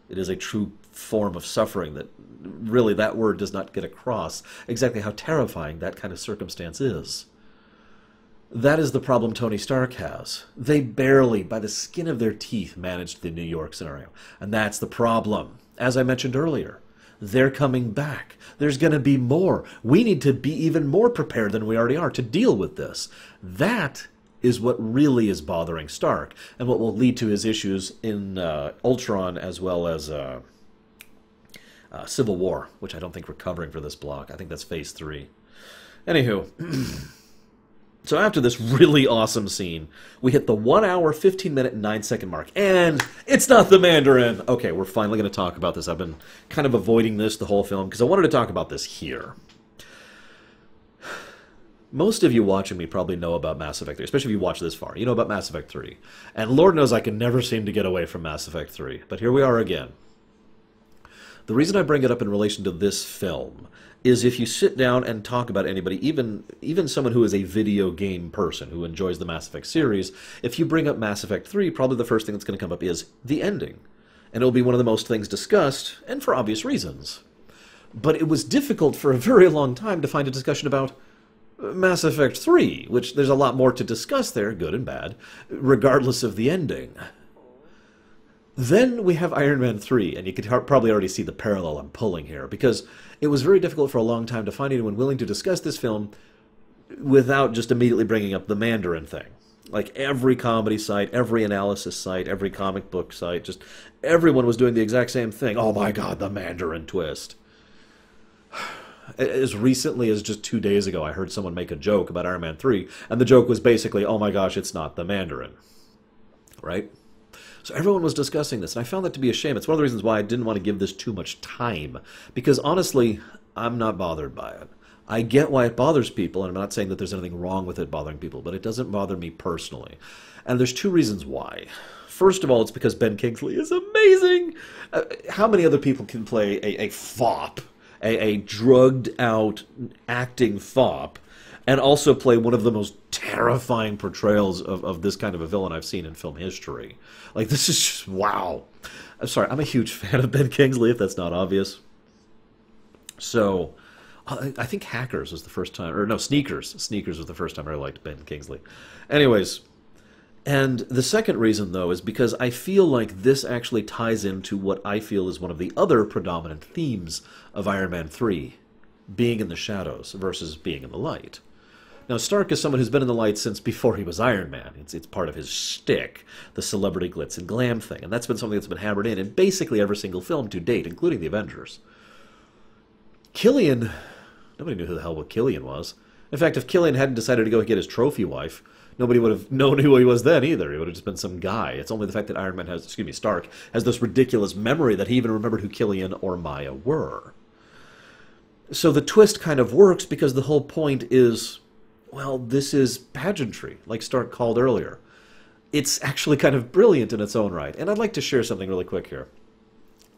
It is a true form of suffering that really that word does not get across exactly how terrifying that kind of circumstance is. That is the problem Tony Stark has. They barely, by the skin of their teeth, managed the New York scenario. And that's the problem. As I mentioned earlier, they're coming back. There's going to be more. We need to be even more prepared than we already are to deal with this. That is what really is bothering Stark, and what will lead to his issues in Ultron as well as Civil War, which I don't think we're covering for this block. I think that's Phase 3. Anywho, so after this really awesome scene, we hit the 1 hour, 15 minute, and 9 second mark, and it's not the Mandarin! Okay, we're finally going to talk about this. I've been kind of avoiding this the whole film, because I wanted to talk about this here. Most of you watching me probably know about Mass Effect 3, especially if you watch this far. You know about Mass Effect 3. And Lord knows I can never seem to get away from Mass Effect 3. But here we are again. The reason I bring it up in relation to this film is if you sit down and talk about anybody, even someone who is a video game person who enjoys the Mass Effect series, if you bring up Mass Effect 3, probably the first thing that's going to come up is the ending. And it'll be one of the most things discussed, and for obvious reasons. But it was difficult for a very long time to find a discussion about Mass Effect 3, which there's a lot more to discuss there, good and bad, regardless of the ending. Then we have Iron Man 3, and you could probably already see the parallel I'm pulling here, because it was very difficult for a long time to find anyone willing to discuss this film without just immediately bringing up the Mandarin thing. Like every comedy site, every analysis site, every comic book site, just everyone was doing the exact same thing. Oh my god, the Mandarin twist. As recently as just 2 days ago, I heard someone make a joke about Iron Man 3, and the joke was basically, oh my gosh, it's not the Mandarin. Right? So everyone was discussing this, and I found that to be a shame. It's one of the reasons why I didn't want to give this too much time, because honestly, I'm not bothered by it. I get why it bothers people, and I'm not saying that there's anything wrong with it bothering people, but it doesn't bother me personally. And there's two reasons why. First of all, it's because Ben Kingsley is amazing! How many other people can play a fop, a drugged-out acting fop, and also play one of the most terrifying portrayals of this kind of a villain I've seen in film history? Like, this is just, wow. I'm sorry, I'm a huge fan of Ben Kingsley, if that's not obvious. So, I think Hackers was the first time, or no, Sneakers. Sneakers was the first time I liked Ben Kingsley. Anyways, and the second reason, though, is because I feel like this actually ties into what I feel is one of the other predominant themes of Iron Man 3, being in the shadows versus being in the light. Now, Stark is someone who's been in the light since before he was Iron Man. It's part of his shtick, the celebrity glitz and glam thing, and that's been something that's been hammered in basically every single film to date, including the Avengers. Killian, nobody knew who the hell what Killian was. In fact, if Killian hadn't decided to go get his trophy wife, nobody would have known who he was then either. He would have just been some guy. It's only the fact that Stark has this ridiculous memory that he even remembered who Killian or Maya were. So the twist kind of works because the whole point is, well, this is pageantry, like Stark called earlier. It's actually kind of brilliant in its own right. And I'd like to share something really quick here.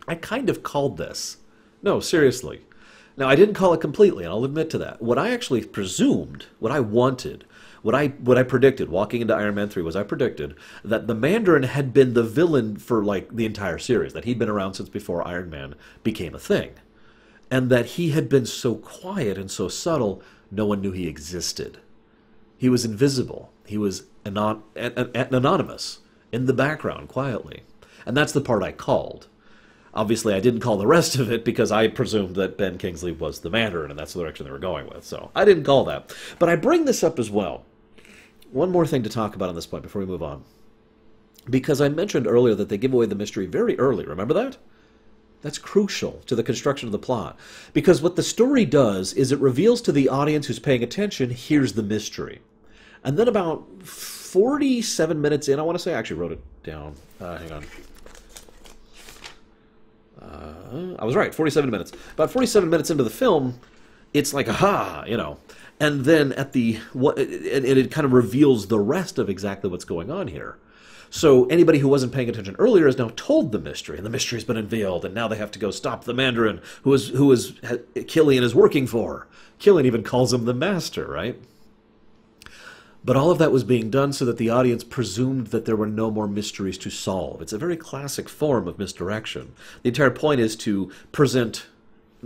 I kind of called this. No, seriously. Now, I didn't call it completely, and I'll admit to that. What I actually presumed, what I wanted, what I predicted walking into Iron Man 3 was I predicted that the Mandarin had been the villain for, like, the entire series, that he'd been around since before Iron Man became a thing. And that he had been so quiet and so subtle, no one knew he existed. He was invisible. He was anonymous, in the background, quietly. And that's the part I called. Obviously, I didn't call the rest of it because I presumed that Ben Kingsley was the Mandarin, and that's the direction they were going with. So I didn't call that. But I bring this up as well. One more thing to talk about on this point before we move on. Because I mentioned earlier that they give away the mystery very early. Remember that? That's crucial to the construction of the plot. Because what the story does is it reveals to the audience who's paying attention, here's the mystery. And then about 47 minutes in, I want to say, I actually wrote it down. Hang on. I was right, 47 minutes. About 47 minutes into the film, it's like, aha, you know. And then it kind of reveals the rest of exactly what's going on here. So anybody who wasn't paying attention earlier is now told the mystery, and the mystery's been unveiled, and now they have to go stop the Mandarin who Killian is working for. Killian even calls him the Master, right? But all of that was being done so that the audience presumed that there were no more mysteries to solve. It's a very classic form of misdirection. The entire point is to present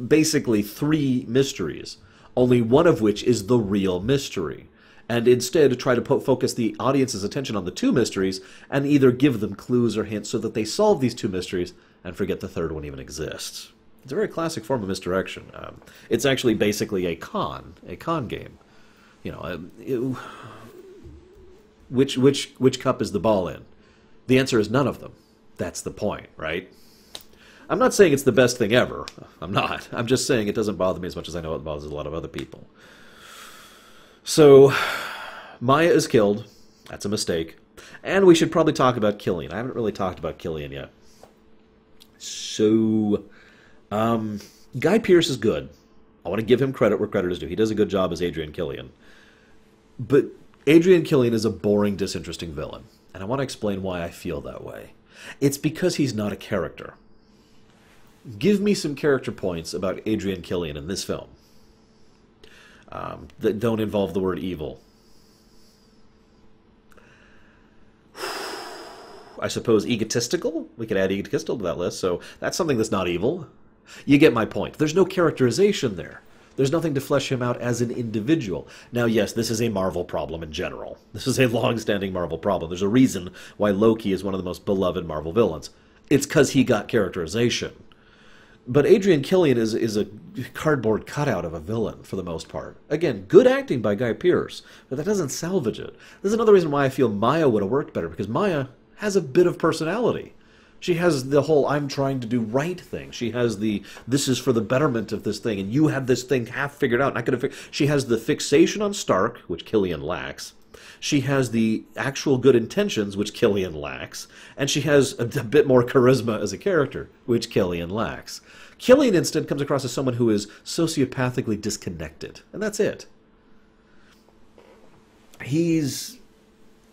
basically 3 mysteries, only one of which is the real mystery, and instead try to focus the audience's attention on the 2 mysteries and either give them clues or hints so that they solve these 2 mysteries and forget the third one even exists. It's a very classic form of misdirection. It's actually basically a con game. You know, which cup is the ball in? The answer is none of them. That's the point, right? I'm not saying it's the best thing ever. I'm not. I'm just saying it doesn't bother me as much as I know it bothers a lot of other people. So, Maya is killed. That's a mistake. And we should probably talk about Killian. I haven't really talked about Killian yet. So, Guy Pearce is good. I want to give him credit where credit is due. He does a good job as Adrian Killian. But Adrian Killian is a boring, disinteresting villain. And I want to explain why I feel that way. It's because he's not a character. Give me some character points about Adrian Killian in this film that don't involve the word evil. I suppose egotistical? We could add egotistical to that list, so that's something that's not evil. You get my point. There's no characterization there. There's nothing to flesh him out as an individual. Now, yes, this is a Marvel problem in general. This is a long-standing Marvel problem. There's a reason why Loki is one of the most beloved Marvel villains. It's because he got characterization. But Adrian Killian is a cardboard cutout of a villain, for the most part. Again, good acting by Guy Pearce, but that doesn't salvage it. This is another reason why I feel Maya would have worked better, because Maya has a bit of personality. She has the whole I'm trying to do right thing. She has the this is for the betterment of this thing, and you have this thing half figured out. Not gonna she has the fixation on Stark, which Killian lacks. She has the actual good intentions, which Killian lacks. And she has a bit more charisma as a character, which Killian lacks. Killian instead comes across as someone who is sociopathically disconnected. And that's it.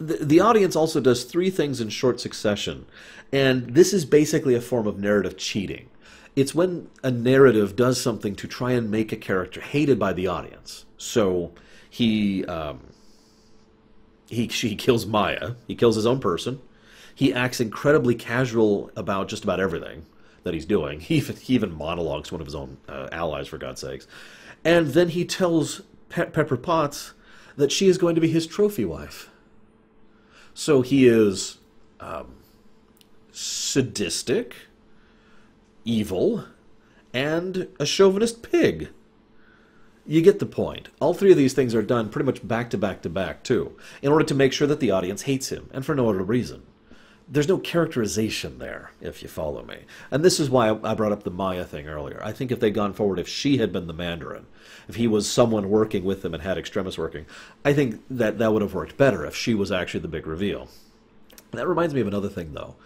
The audience also does three things in short succession, and this is basically a form of narrative cheating. It's when a narrative does something to try and make a character hated by the audience. So he kills Maya. He kills his own person. He acts incredibly casual about just about everything that he's doing. He even monologues one of his own allies, for God's sakes. And then he tells Pepper Potts that she is going to be his trophy wife. So he is sadistic, evil, and a chauvinist pig. You get the point. All three of these things are done pretty much back to back to back, too, in order to make sure that the audience hates him, and for no other reason. There's no characterization there, if you follow me. And this is why I brought up the Maya thing earlier. I think if they'd gone forward, if she had been the Mandarin, if he was someone working with them and had Extremis working, I think that would have worked better if she was actually the big reveal. That reminds me of another thing, though.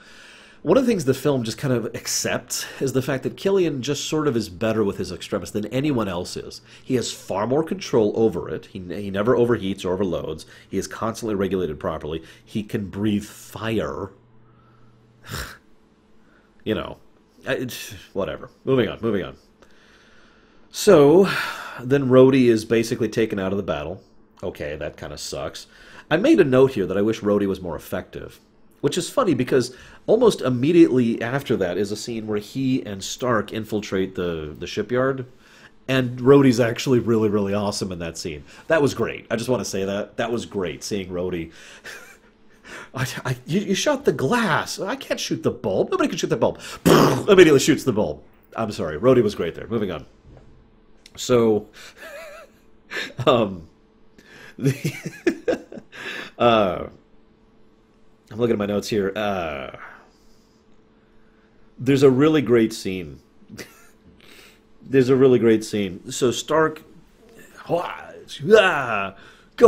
One of the things the film just kind of accepts is the fact that Killian just sort of is better with his Extremis than anyone else is. He has far more control over it. He never overheats or overloads. He is constantly regulated properly. He can breathe fire. You know, whatever. Moving on. So, then Rhodey is basically taken out of the battle. Okay, that kind of sucks. I made a note here that I wish Rhodey was more effective. Which is funny because almost immediately after that is a scene where he and Stark infiltrate the shipyard. And Rhodey's actually really, really awesome in that scene. That was great. I just want to say that. That was great, seeing Rhodey. You shot the glass. I can't shoot the bulb. Nobody can shoot the bulb. Immediately shoots the bulb. I'm sorry. Rhodey was great there. Moving on. So, I'm looking at my notes here. There's a really great scene. So Stark, go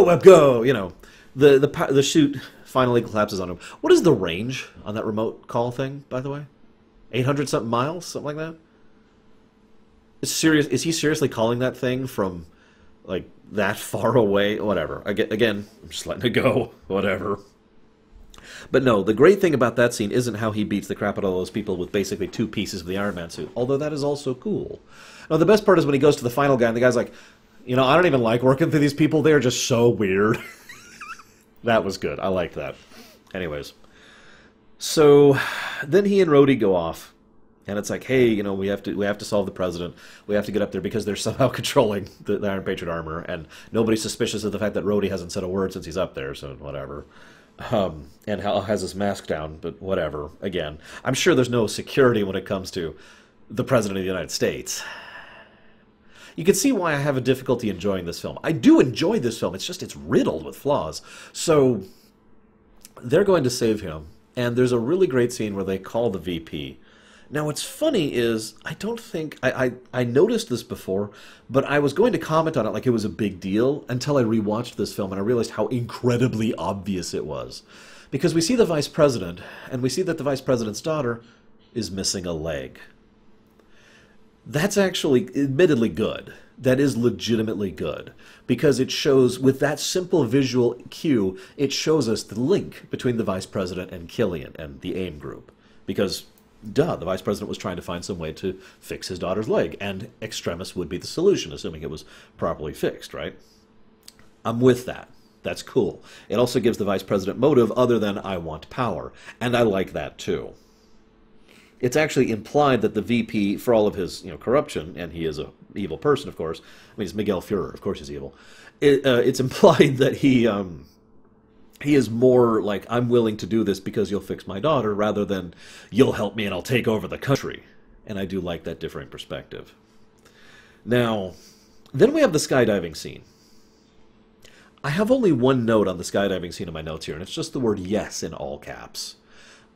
up, go. You know, the chute finally collapses on him. What is the range on that remote call thing, by the way? 800 something miles, something like that. Is he seriously calling that thing from like that far away? Whatever. Again, I'm just letting it go. Whatever. But no, the great thing about that scene isn't how he beats the crap out of those people with basically 2 pieces of the Iron Man suit, although that is also cool. No, the best part is when he goes to the final guy and the guy's like, you know, I don't even like working through these people. They're just so weird. That was good. I liked that. Anyways. So then he and Rhodey go off. And it's like, hey, you know, we have to solve the president. We have to get up there because they're somehow controlling the Iron Patriot armor. And nobody's suspicious of the fact that Rhodey hasn't said a word since he's up there, so whatever. And Hal has his mask down, but whatever. Again, I'm sure there's no security when it comes to the President of the United States. You can see why I have a difficulty enjoying this film. I do enjoy this film, it's just it's riddled with flaws. So, they're going to save him, and there's a really great scene where they call the VP. Now, what's funny is, I don't think, I noticed this before, but I was going to comment on it like it was a big deal until I rewatched this film and I realized how incredibly obvious it was. Because we see the vice president, and we see that the vice president's daughter is missing a leg. That's actually admittedly good. that is legitimately good, because it shows, with that simple visual cue, it shows us the link between the Vice President and Killian and the AIM group. Because, duh, the Vice President was trying to find some way to fix his daughter's leg, and Extremis would be the solution, assuming it was properly fixed, right? I'm with that. That's cool. It also gives the Vice President motive other than, I want power, and I like that too. It's actually implied that the VP, for all of his corruption, and he is an evil person, of course. I mean, it's Miguel Fuhrer, of course he's evil. It's implied that he is more like, I'm willing to do this because you'll fix my daughter, rather than, you'll help me and I'll take over the country. And I do like that differing perspective. Now, then we have the skydiving scene. I have only one note on the skydiving scene in my notes here, and it's just the word yes in all caps.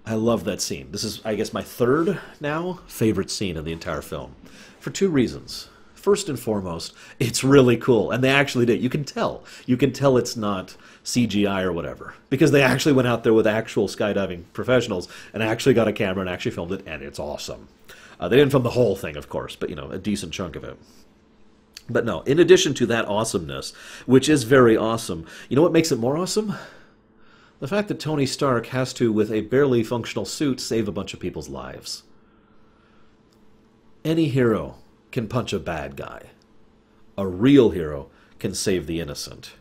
I love that scene. This is, I guess, my third now favorite scene in the entire film, for two reasons. First and foremost, it's really cool, and they actually did. You can tell. You can tell it's not CGI or whatever, because they actually went out there with actual skydiving professionals and actually got a camera and actually filmed it, and it's awesome. They didn't film the whole thing, of course, but, a decent chunk of it. But no, in addition to that awesomeness, which is very awesome, you know what makes it more awesome? The fact that Tony Stark has to, with a barely functional suit, save a bunch of people's lives. Any hero can punch a bad guy. A real hero can save the innocent.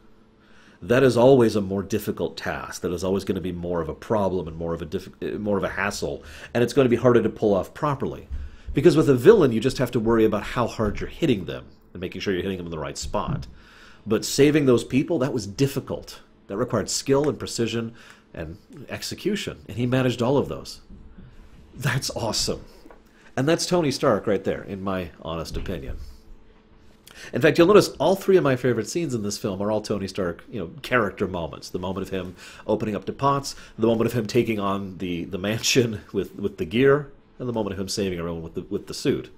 That is always a more difficult task. That is always going to be more of a problem and more of a hassle. And it's going to be harder to pull off properly. Because with a villain, you just have to worry about how hard you're hitting them and making sure you're hitting them in the right spot. But saving those people, that was difficult. That required skill and precision and execution. And he managed all of those. That's awesome. And that's Tony Stark right there, in my honest opinion. In fact, you'll notice all three of my favorite scenes in this film are all Tony Stark, character moments. The moment of him opening up DuPont's, the moment of him taking on the mansion with the gear, and the moment of him saving everyone with the suit.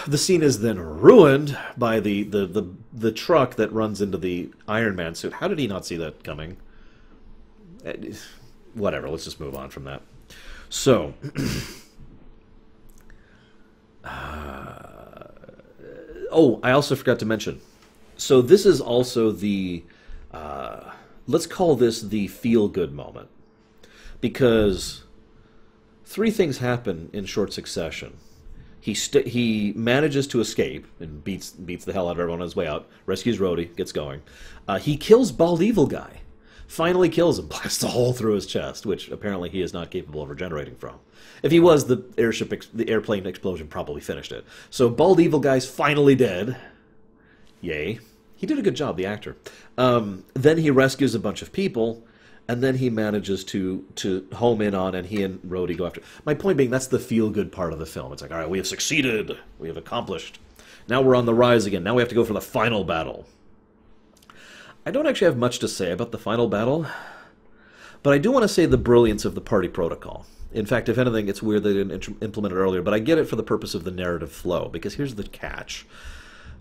The scene is then ruined by the truck that runs into the Iron Man suit. How did he not see that coming? Whatever, let's just move on from that. So, oh, I also forgot to mention. So this is also the, let's call this the feel-good moment. Because three things happen in short succession. He manages to escape and beats the hell out of everyone on his way out, rescues Rhodey, gets going. He kills Bald Evil Guy. Finally kills him, blasts a hole through his chest, which apparently he is not capable of regenerating from. If he was, the airplane explosion probably finished it. So Bald Evil Guy's finally dead. Yay. He did a good job, the actor. Then he rescues a bunch of people, and then he manages to home in on, and he and Rhodey go after. My point being, that's the feel-good part of the film. It's like, all right, we have succeeded. We have accomplished. Now we're on the rise again. Now we have to go for the final battle. I don't actually have much to say about the final battle, but I do want to say the brilliance of the party protocol. In fact, if anything, it's weird they didn't implement it earlier, but I get it for the purpose of the narrative flow, because here's the catch.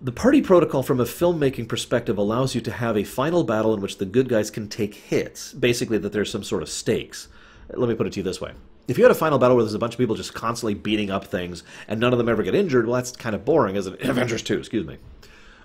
The party protocol, from a filmmaking perspective, allows you to have a final battle in which the good guys can take hits. Basically, that there's some sort of stakes. Let me put it to you this way. If you had a final battle where there's a bunch of people just constantly beating up things and none of them ever get injured, well, that's kind of boring, isn't it? Avengers 2, excuse me.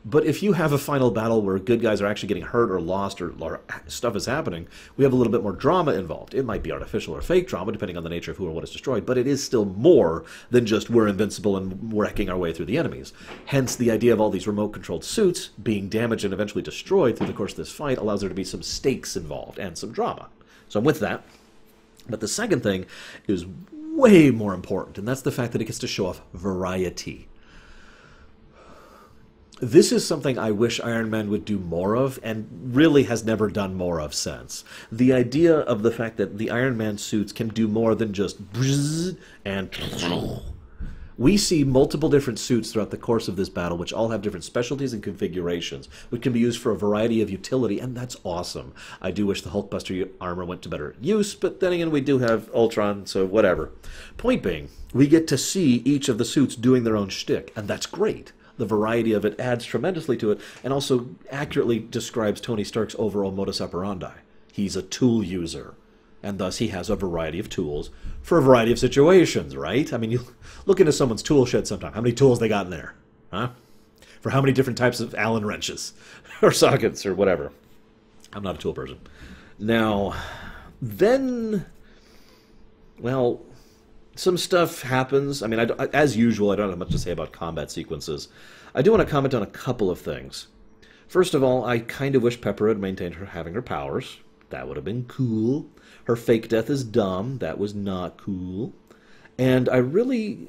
But if you have a final battle where good guys are actually getting hurt or lost or stuff is happening, we have a little bit more drama involved. It might be artificial or fake drama, depending on the nature of who or what is destroyed, but it is still more than just we're invincible and wrecking our way through the enemies. Hence, the idea of all these remote-controlled suits being damaged and eventually destroyed through the course of this fight allows there to be some stakes involved and some drama. So I'm with that. But the second thing is way more important, and that's the fact that it gets to show off variety. This is something I wish Iron Man would do more of, and really has never done more of since. The idea of the fact that the Iron Man suits can do more than just bzzz and we see multiple different suits throughout the course of this battle, which all have different specialties and configurations, which can be used for a variety of utility, and that's awesome. I do wish the Hulkbuster armor went to better use, but then again, we do have Ultron, so whatever. Point being, we get to see each of the suits doing their own shtick, and that's great. The variety of it adds tremendously to it, and also accurately describes Tony Stark's overall modus operandi. He's a tool user, and thus he has a variety of tools for a variety of situations, right? I mean, you look into someone's tool shed sometime. How many tools they got in there? Huh? for how many different types of Allen wrenches or sockets or whatever. I'm not a tool person. Now, then, well, some stuff happens. I mean, as usual, I don't have much to say about combat sequences. I do want to comment on a couple of things. First of all, I kind of wish Pepper had maintained her having her powers. That would have been cool. Her fake death is dumb. That was not cool. And I really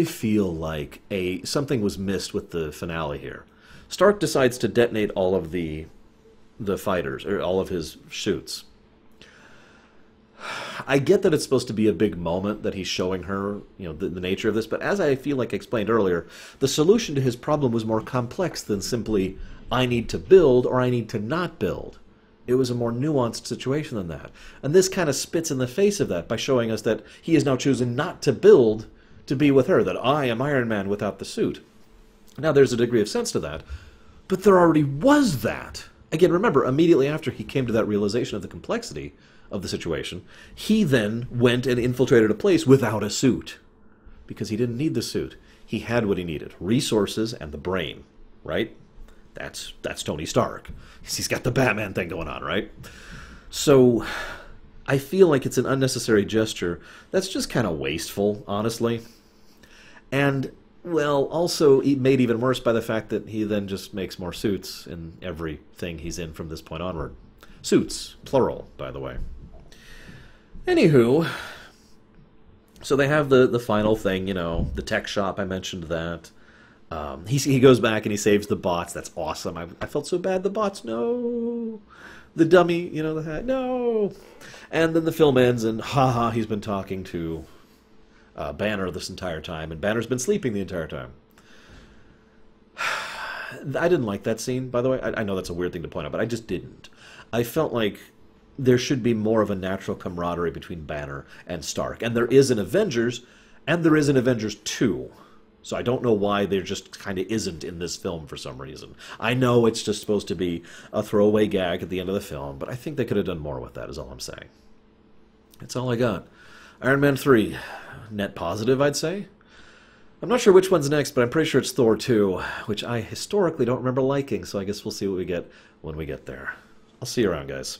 feel like something was missed with the finale here. Stark decides to detonate all of the fighters, or all of his shoots. I get that it's supposed to be a big moment that he's showing her, the nature of this, but as I feel like I explained earlier, the solution to his problem was more complex than simply, I need to build or I need to not build. It was a more nuanced situation than that. And this kind of spits in the face of that by showing us that he is now choosing not to build to be with her, that I am Iron Man without the suit. Now, there's a degree of sense to that, but there already was that. Again, remember, immediately after he came to that realization of the complexity of the situation, he then went and infiltrated a place without a suit, because he didn't need the suit. He had what he needed, resources and the brain, right? That's Tony Stark. He's got the Batman thing going on, right? So I feel like it's an unnecessary gesture that's just kind of wasteful, honestly. And, well, also made even worse by the fact that he then just makes more suits in everything he's in from this point onward. Suits, plural, by the way. Anywho, so they have the final thing, the tech shop, I mentioned that. He goes back and he saves the bots. That's awesome. I felt so bad. The bots, no. The dummy, the hat, no. And then the film ends, and he's been talking to Banner this entire time, and Banner's been sleeping the entire time. I didn't like that scene, by the way. I know that's a weird thing to point out, but I just didn't. I felt like there should be more of a natural camaraderie between Banner and Stark. And there is in Avengers, and there is in Avengers 2. So I don't know why there just kind of isn't in this film for some reason. I know it's just supposed to be a throwaway gag at the end of the film, but I think they could have done more with that, is all I'm saying. That's all I got. Iron Man 3. Net positive, I'd say. I'm not sure which one's next, but I'm pretty sure it's Thor 2, which I historically don't remember liking, so I guess we'll see what we get when we get there. I'll see you around, guys.